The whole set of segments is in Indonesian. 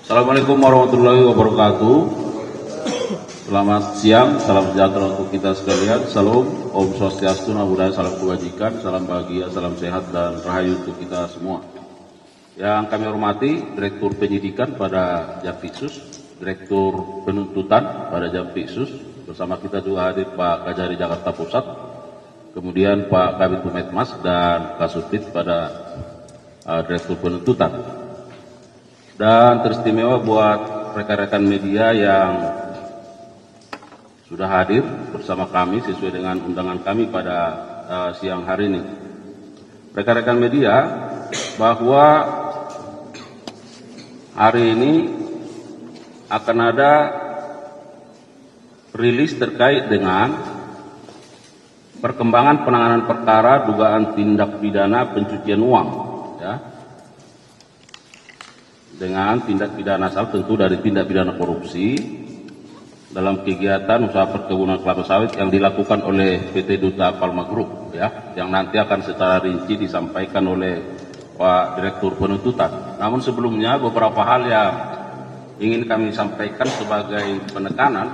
Assalamualaikum warahmatullahi wabarakatuh. Selamat siang, salam sejahtera untuk kita sekalian. Salam, Om Swastiastu, Namo Buddhaya, salam kebajikan, salam bahagia, salam sehat dan rahayu untuk kita semua. Yang kami hormati Direktur Penyidikan pada Jampitsus, Direktur Penuntutan pada Jampitsus, bersama kita juga hadir Pak Kajari Jakarta Pusat, kemudian Pak Kabid Humas dan Kasubdit pada Direktur Penuntutan. Dan teristimewa buat rekan-rekan media yang sudah hadir bersama kami sesuai dengan undangan kami pada siang hari ini. Rekan-rekan media, bahwa hari ini akan ada rilis terkait dengan perkembangan penanganan perkara dugaan tindak pidana pencucian uang, ya, dengan tindak pidana asal tentu dari tindak pidana korupsi dalam kegiatan usaha perkebunan kelapa sawit yang dilakukan oleh PT Duta Palma Group, ya, yang nanti akan secara rinci disampaikan oleh Pak Direktur Penuntutan. Namun sebelumnya beberapa hal yang ingin kami sampaikan sebagai penekanan.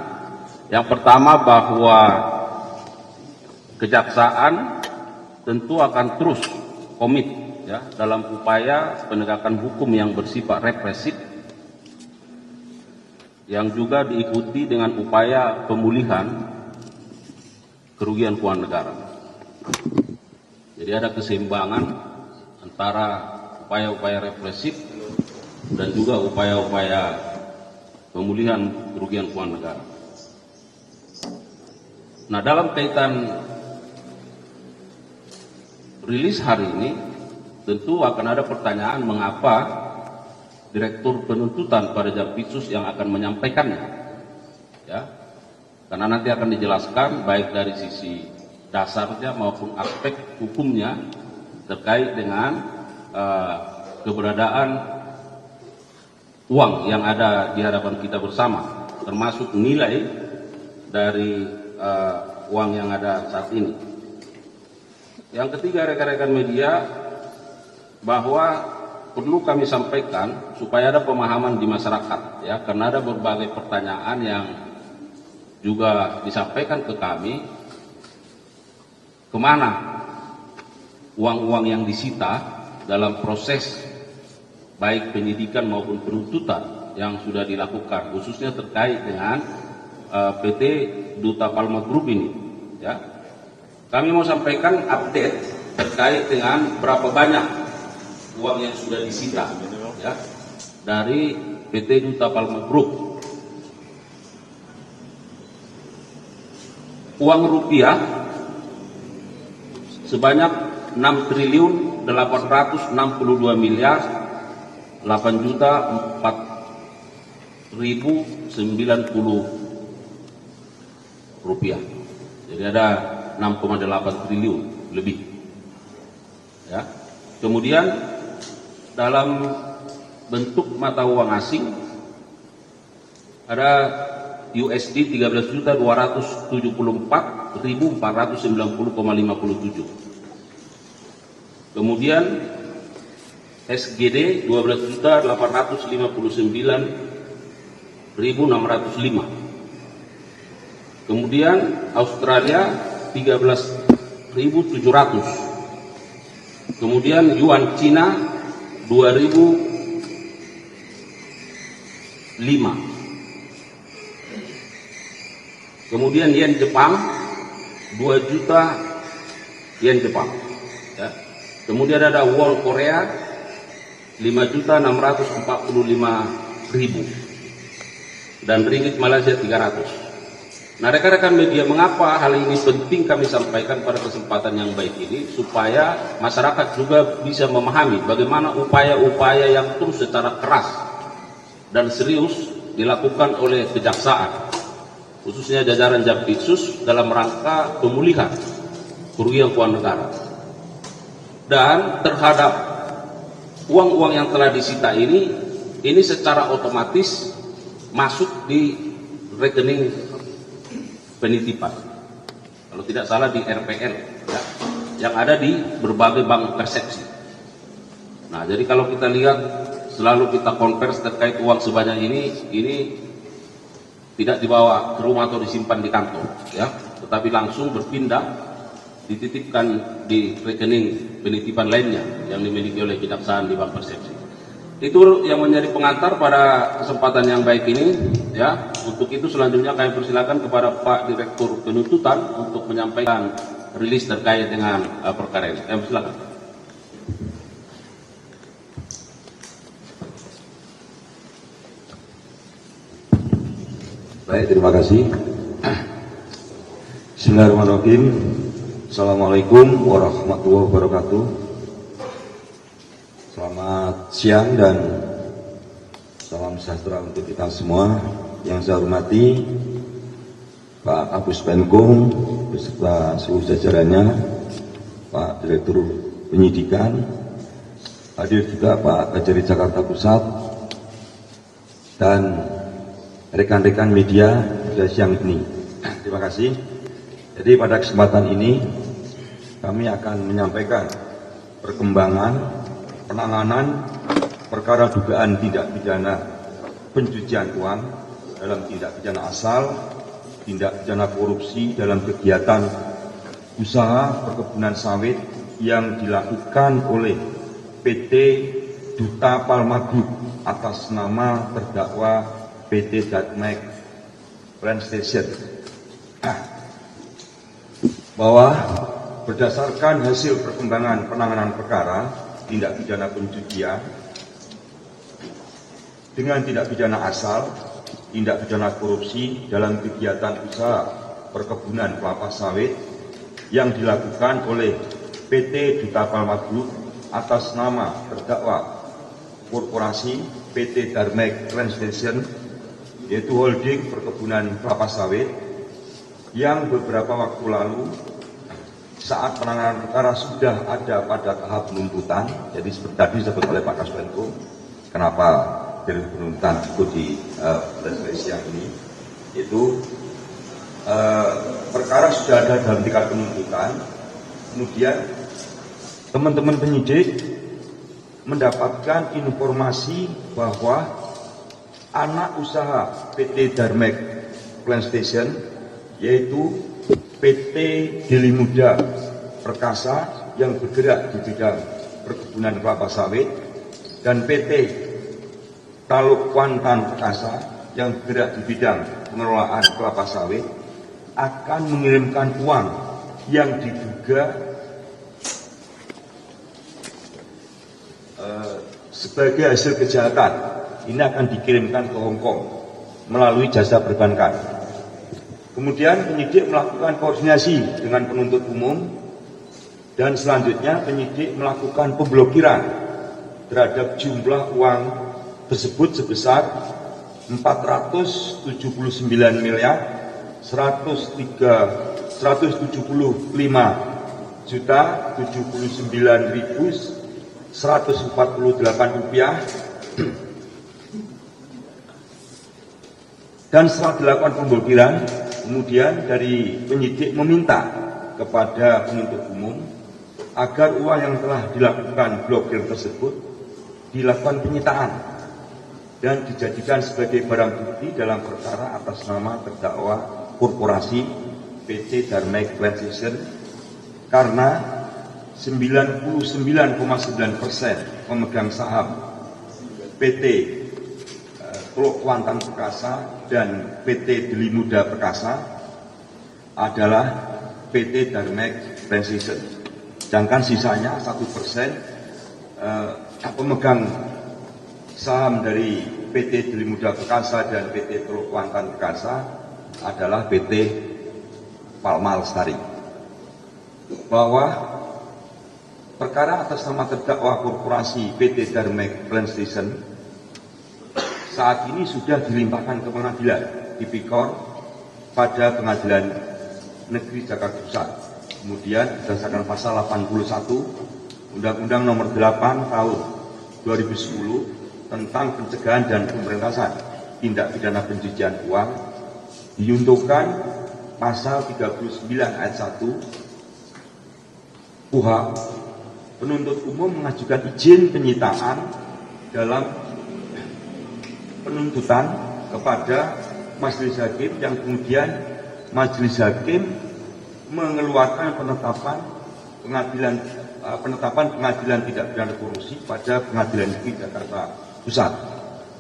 Yang pertama, bahwa Kejaksaan tentu akan terus komit, ya, dalam upaya penegakan hukum yang bersifat represif, yang juga diikuti dengan upaya pemulihan kerugian keuangan negara. Jadi ada keseimbangan antara upaya-upaya represif dan juga upaya-upaya pemulihan kerugian keuangan negara. Nah, dalam kaitan rilis hari ini, tentu akan ada pertanyaan mengapa Direktur Penuntutan pada Jampitsus yang akan menyampaikannya, ya, karena nanti akan dijelaskan baik dari sisi dasarnya maupun aspek hukumnya terkait dengan keberadaan uang yang ada di hadapan kita bersama, termasuk nilai dari uang yang ada saat ini. Yang ketiga, rekan-rekan media, bahwa perlu kami sampaikan supaya ada pemahaman di masyarakat, ya, karena ada berbagai pertanyaan yang juga disampaikan ke kami, kemana uang-uang yang disita dalam proses baik penyidikan maupun penuntutan yang sudah dilakukan, khususnya terkait dengan PT Duta Palma Group ini, ya. Kami mau sampaikan update terkait dengan berapa banyak uang yang sudah disita, ya, dari PT Duta Palma Group. Uang rupiah sebanyak 6.682.404.090 rupiah. Jadi ada 6,8 triliun lebih, ya. Kemudian dalam bentuk mata uang asing ada USD 13.274.490,57. Kemudian SGD 12.859.605. Kemudian Australia 13.700. Kemudian yuan Cina 2005. Kemudian yen Jepang 2 juta yen Jepang, ya. Kemudian ada won Korea 5.645.000 dan ringgit Malaysia 300. Nah, rekan-rekan media, mengapa hal ini penting kami sampaikan pada kesempatan yang baik ini, supaya masyarakat juga bisa memahami bagaimana upaya-upaya yang terus secara keras dan serius dilakukan oleh Kejaksaan, khususnya jajaran Jampitsus, dalam rangka pemulihan kerugian keuangan negara. Dan terhadap uang-uang yang telah disita ini secara otomatis masuk di rekening penitipan, kalau tidak salah di RPL, ya, yang ada di berbagai bank persepsi. Nah, jadi kalau kita lihat selalu kita konvers terkait uang sebanyak ini tidak dibawa ke rumah atau disimpan di kantor, ya, tetapi langsung berpindah, dititipkan di rekening penitipan lainnya yang dimiliki oleh kejaksaan di Bank Persepsi. Itu yang menjadi pengantar pada kesempatan yang baik ini, ya. Untuk itu selanjutnya kami persilakan kepada Pak Direktur Penuntutan untuk menyampaikan rilis terkait dengan perkara ini. Kami silakan. Baik, terima kasih. Bismillahirrahmanirrahim. Assalamualaikum warahmatullahi wabarakatuh. Selamat siang dan salam sejahtera untuk kita semua. Yang saya hormati Pak Kapus Penkum beserta seluruh jajarannya, Pak Direktur Penyidikan, hadir juga Pak Kajari Jakarta Pusat, dan rekan-rekan media pada siang ini. Terima kasih. Jadi pada kesempatan ini kami akan menyampaikan perkembangan penanganan perkara dugaan tindak pidana pencucian uang dalam tindak pidana asal, tindak pidana korupsi dalam kegiatan usaha perkebunan sawit yang dilakukan oleh PT Duta Palma Group atas nama terdakwa PT Darmek Plant Station, bahwa berdasarkan hasil perkembangan penanganan perkara tindak pidana pencucian dengan tindak pidana asal, tindak pidana korupsi dalam kegiatan usaha perkebunan kelapa sawit yang dilakukan oleh PT Duta Palma Group atas nama terdakwa korporasi PT Darmek Plant Station, yaitu holding perkebunan kelapa sawit, yang beberapa waktu lalu saat penanganan perkara sudah ada pada tahap penuntutan. Jadi seperti tadi disebut oleh Pak Kasbenko, kenapa dari penuntutan itu di siang ini, itu perkara sudah ada dalam tingkat penuntutan. Kemudian teman-teman penyidik mendapatkan informasi bahwa anak usaha PT Darmek Plant Station, yaitu PT Deli Muda Perkasa yang bergerak di bidang perkebunan kelapa sawit, dan PT Taluk Kuantan Perkasa yang bergerak di bidang pengelolaan kelapa sawit, akan mengirimkan uang yang diduga sebagai hasil kejahatan. Ini akan dikirimkan ke Hong Kong melalui jasa perbankan. Kemudian penyidik melakukan koordinasi dengan penuntut umum, dan selanjutnya penyidik melakukan pemblokiran terhadap jumlah uang tersebut sebesar 479 miliar 175 juta 79.148 rupiah. Dan setelah dilakukan pemblokiran, kemudian dari penyidik meminta kepada penuntut umum agar uang yang telah dilakukan blokir tersebut dilakukan penyitaan dan dijadikan sebagai barang bukti dalam perkara atas nama terdakwa korporasi PT Darmek Plant Station, karena 99,9% pemegang saham PT Teluk Kuantan Perkasa dan PT Deli Muda Perkasa adalah PT Darmek Plant Station. Sedangkan sisanya 1% pemegang saham dari PT Deli Muda Perkasa dan PT Teluk Kuantan Perkasa adalah PT Palma Lestari. Bahwa perkara atas nama terdakwa korporasi PT Darmek Plant Station saat ini sudah dilimpahkan ke pengadilan Tipikor pada Pengadilan Negeri Jakarta Pusat. Kemudian berdasarkan pasal 81 Undang-Undang Nomor 8 Tahun 2010 tentang pencegahan dan pemberantasan tindak pidana pencucian uang, diuntukkan pasal 39 ayat 1 KUHP, penuntut umum mengajukan izin penyitaan dalam penuntutan kepada majelis hakim yang kemudian majelis hakim mengeluarkan penetapan pengadilan tidak pidana korupsi pada Pengadilan Negeri Jakarta Pusat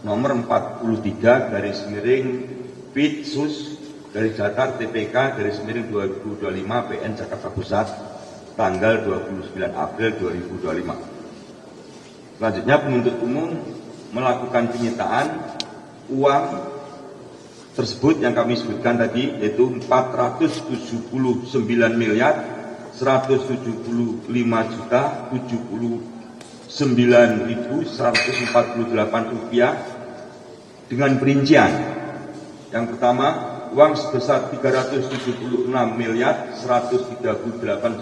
nomor 43 garis miring Pitsus garis datar TPK garis miring 2025 PN Jakarta Pusat tanggal 29 April 2025. Selanjutnya penuntut umum melakukan penyitaan uang tersebut yang kami sebutkan tadi, yaitu 479 miliar 175 juta 79.148 rupiah dengan perincian. Yang pertama, uang sebesar 376 miliar 138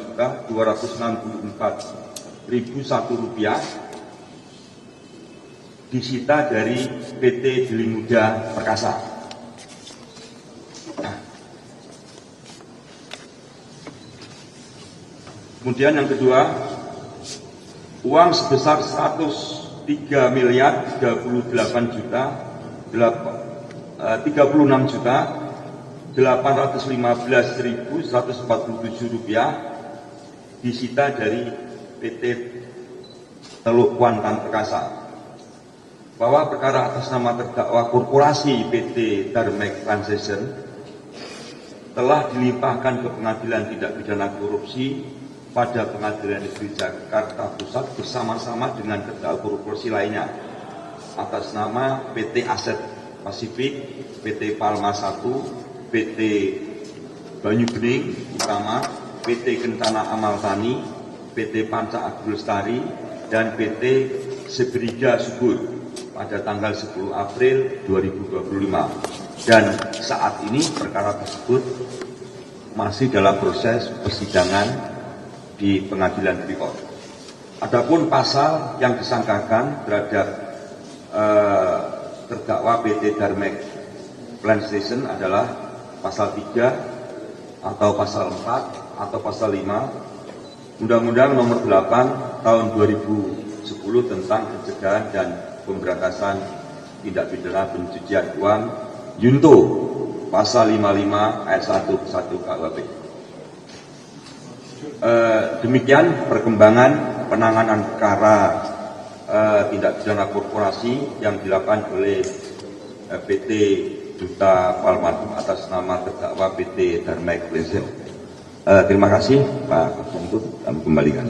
juta 264.001 rupiah disita dari PT Deli Muda Perkasa. Kemudian yang kedua, uang sebesar 103 miliar 36 juta 815.147 rupiah disita dari PT Teluk Kuantan Perkasa. Bahwa perkara atas nama terdakwa korporasi PT Darmek Transition telah dilimpahkan ke Pengadilan Tindak Pidana Korupsi pada Pengadilan Negeri Jakarta Pusat bersama-sama dengan terdakwa korupsi lainnya atas nama PT Aset Pasifik, PT Palma 1, PT Banyu Bening Utama, PT Kentana Amal Tani, PT Panca Agro Lestari, dan PT Sebriga Subur pada tanggal 10 April 2025. Dan saat ini perkara tersebut masih dalam proses persidangan di Pengadilan Tipikor. Adapun pasal yang disangkakan terhadap terdakwa PT Darmek Plant Station adalah pasal 3 atau pasal 4 atau pasal 5 Undang-Undang Nomor 8 Tahun 2010 tentang pencegahan dan pemberantasan tindak pidana pencucian uang Junto pasal 55 ayat 1 KUHP. Demikian perkembangan penanganan perkara tindak pidana korporasi yang dilakukan oleh PT Duta Palma atas nama terdakwa PT Darmek Plant. Terima kasih Pak Penuntut, kami kembalikan.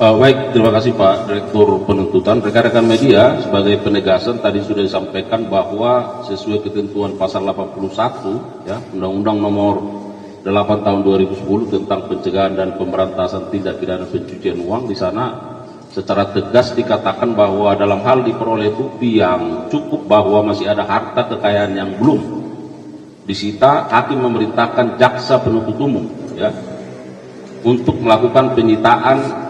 Baik, terima kasih Pak Direktur Penuntutan. Rekan-rekan media, sebagai penegasan tadi sudah disampaikan bahwa sesuai ketentuan pasal 81 ya, Undang-Undang Nomor 8 Tahun 2010 tentang pencegahan dan pemberantasan tindak pidana pencucian uang, di sana secara tegas dikatakan bahwa dalam hal diperoleh bukti yang cukup bahwa masih ada harta kekayaan yang belum disita, hakim memerintahkan jaksa penuntut umum ya untuk melakukan penyitaan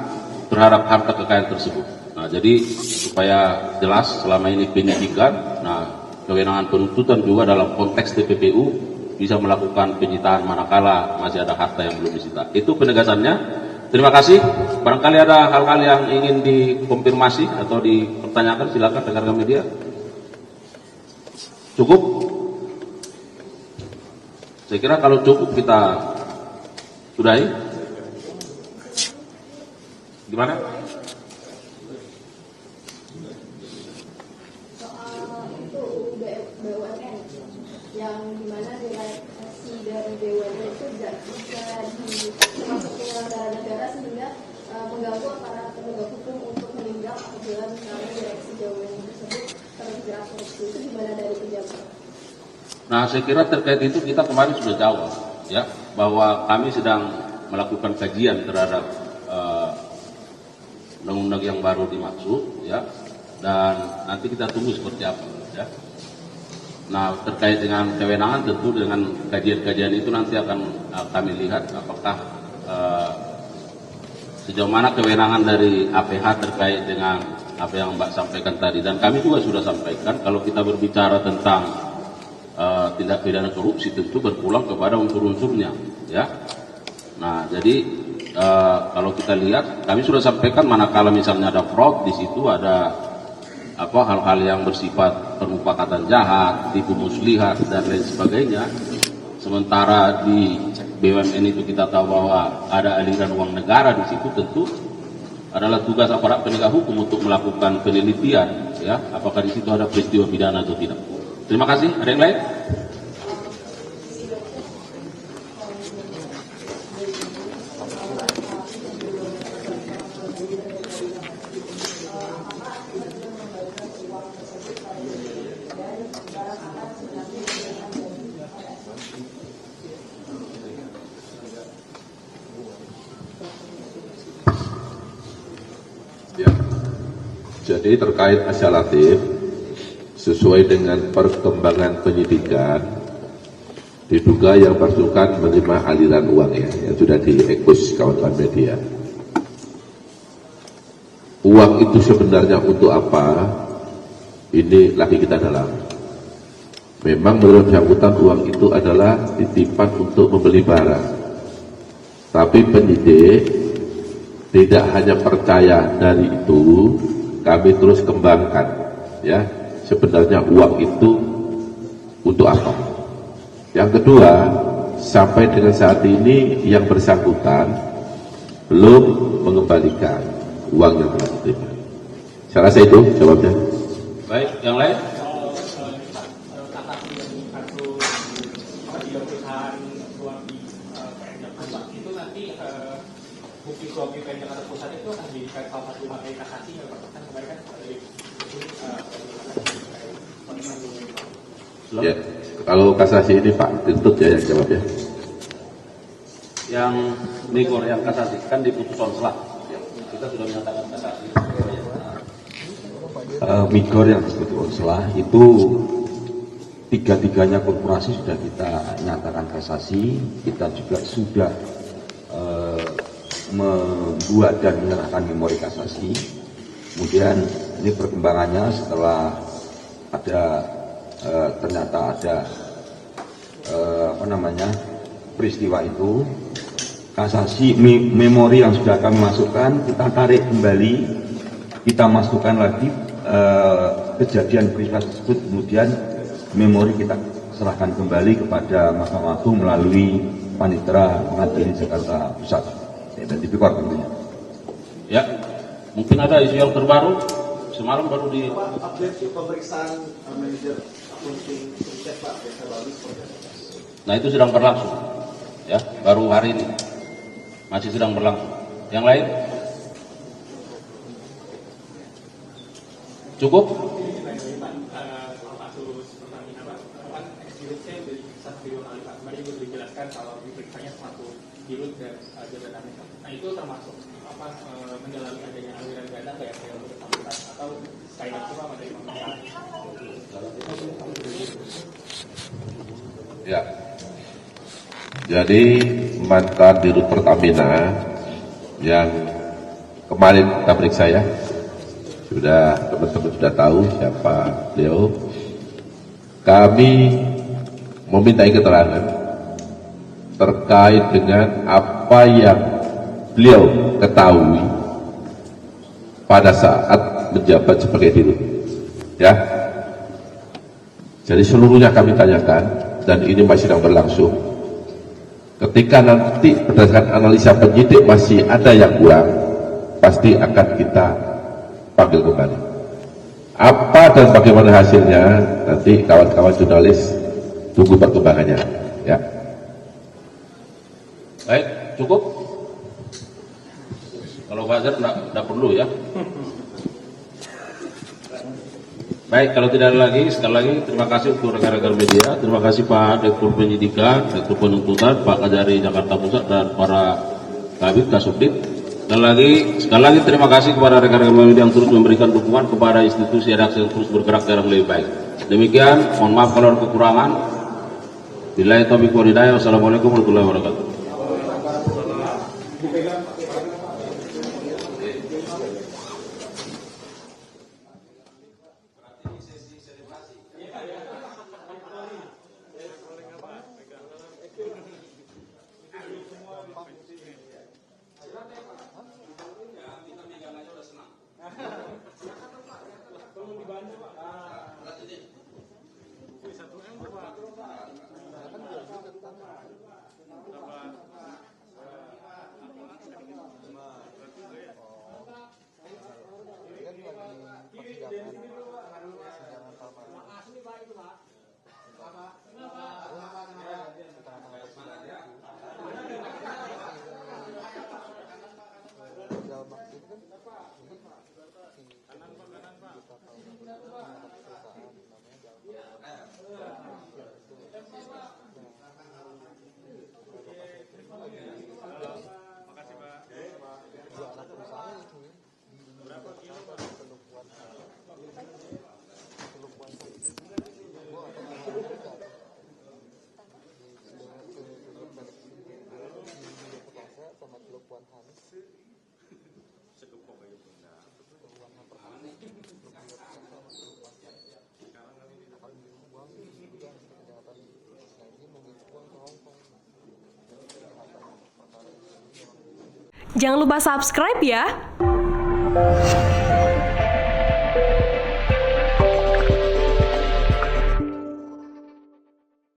terhadap harta kekayaan tersebut. Nah, jadi supaya jelas selama ini penyidikan, nah kewenangan penuntutan juga dalam konteks TPPU bisa melakukan penyitaan manakala masih ada harta yang belum disita. Itu penegasannya. Terima kasih. Barangkali ada hal-hal yang ingin dikonfirmasi atau dipertanyakan, silakan rekan-rekan media. Cukup? Saya kira kalau cukup kita sudahi. Gimana? Soal itu BUMN yang dimana direksi dari BUMN itu tidak bisa termasuk penyelenggara negara sehingga mengganggu para penegak hukum untuk menindak apabila misalnya direksi BUMN tersebut terjerat korupsi. Itu gimana dari pejabat? Nah, saya kira terkait itu kita kemarin sudah jawab ya, bahwa kami sedang melakukan kajian terhadap undang-undang yang baru dimaksud ya, dan nanti kita tunggu seperti apa ya. Nah, terkait dengan kewenangan tentu dengan kajian-kajian itu nanti akan kami lihat apakah sejauh mana kewenangan dari APH terkait dengan apa yang Mbak sampaikan tadi. Dan kami juga sudah sampaikan kalau kita berbicara tentang tindak pidana korupsi tentu berpulang kepada unsur-unsurnya ya. Nah, jadi kalau kita lihat, kami sudah sampaikan manakala misalnya ada fraud, di situ ada hal-hal yang bersifat permufakatan jahat, tipu muslihat dan lain sebagainya. Sementara di BUMN itu kita tahu bahwa ada aliran uang negara di situ, tentu adalah tugas aparat penegak hukum untuk melakukan penelitian, ya, apakah di situ ada peristiwa pidana atau tidak. Terima kasih. Ada yang lain? Ya. Jadi terkait asyalatif, sesuai dengan perkembangan penyidikan, diduga yang bersangkutan menerima aliran uang ya, yang sudah diekspos kawan-kawan media. Uang itu sebenarnya untuk apa? Ini lagi kita dalam. Memang menurut bersangkutan uang itu adalah titipan untuk membeli barang. Tapi penyidik tidak hanya percaya dari itu, kami terus kembangkan, ya, sebenarnya uang itu untuk apa. Yang kedua, sampai dengan saat ini yang bersangkutan belum mengembalikan uang yang telah diterima. Saya rasa itu jawabnya. Baik, yang lain? Bukti suap di PN Jakarta Pusat itu akan dijadikan salah satu materi kasasi ya Pak? Kan kemarin kan Ya, kalau kasasi ini Pak Tintut ya yang jawab ya. Yang negor, yang kasasi kan diputus selah. Kita sudah menyatakan kasasi. Migor yang disebut konslah itu tiga-tiganya korporasi sudah kita nyatakan kasasi. Kita juga sudah membuat dan menyerahkan memori kasasi. Kemudian ini perkembangannya setelah ada ternyata ada peristiwa itu, kasasi memori yang sudah kami masukkan kita tarik kembali, kita masukkan lagi kejadian peristiwa tersebut, kemudian memori kita serahkan kembali kepada Mahkamah Agung melalui Panitera Pengadilan Jakarta Pusat dan Tipikor tentunya. Ya, mungkin ada isu yang terbaru. Semalam baru di update pemeriksaan manajer akunting Sukses Pak, biasa bagus. Nah itu sedang berlangsung, ya, baru hari ini masih sedang berlangsung. Yang lain? Cukup? Kalau diperiksanya satu dirut dan jabatannya. Nah itu termasuk apa mendalami adanya aliran dana kayak yang bersangkutan atau saya coba materi pemeriksaan. Ya. Jadi mantan Dirut Pertamina yang kemarin kita periksa ya, sudah teman-teman sudah tahu siapa beliau. Kami meminta keterangan terkait dengan apa yang beliau ketahui pada saat menjabat sebagai dirut, ya. Jadi seluruhnya kami tanyakan dan ini masih sedang berlangsung. Ketika nanti berdasarkan analisa penyidik masih ada yang kurang, pasti akan kita panggil kembali. Apa dan bagaimana hasilnya nanti kawan-kawan jurnalis tunggu perkembangannya, ya. Baik, cukup? Kalau Fajar tidak perlu ya. Baik, kalau tidak ada lagi, sekali lagi terima kasih untuk rekan-rekan media. Terima kasih Pak Direktur Penyidikan, Direktur Penuntutan, Pak Kajari Jakarta Pusat, dan para kabit Kasubdit. Sekali lagi terima kasih kepada rekan-rekan media yang terus memberikan dukungan kepada institusi redaksi yang terus bergerak dalam lebih baik. Demikian, mohon maaf kalau ada kekurangan. Billahi taufiq wal hidayah. Wassalamualaikum warahmatullahi wabarakatuh. Jangan lupa subscribe ya.